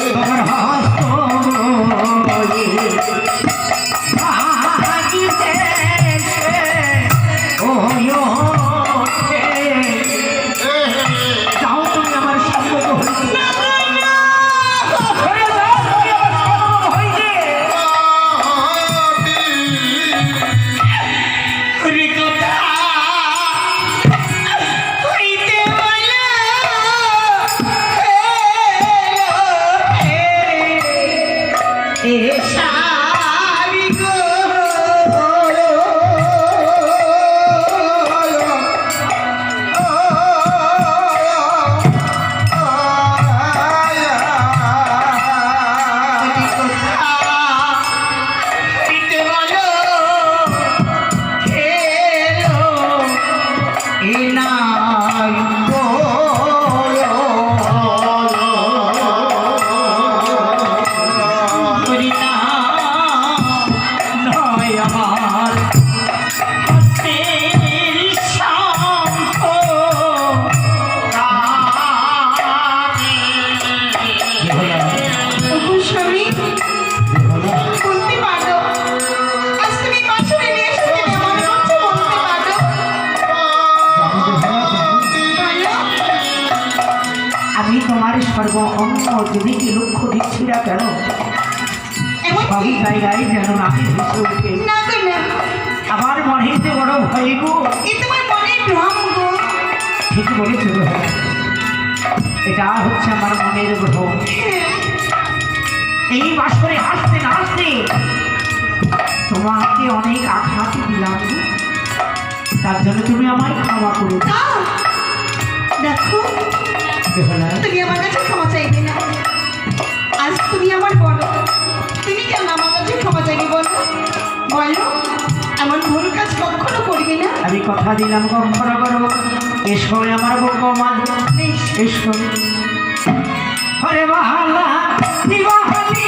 তোমার অন্য যেদিকে লক্ষ্য দিচ্ছি না কেন সবই জায়গায় যেন নাকি ভেসে উঠে। আমার মনে যে বড় ভয় গো। ঠিক বলেছো গো, এটা হচ্ছে আমার মনের ভ্রম। এই বাসরে হাসতে না হাসতে তোমাকে অনেক আঘাত দিলাম, তার জন্য তুমি আমায় ক্ষমা করো। দেখো তুমি আমার কাছে ক্ষমা চাইবে না, আজ তুমি আমার বড়, তুমি কেন আমার কাছে ক্ষমা চাইবে বলো? বলো এমন ভুল কাজ কখনো করবে না। আমি কথা দিলাম কখনো করবো। এসো আমার বৌমা, এসো। হরে বাহালা দিবাহালি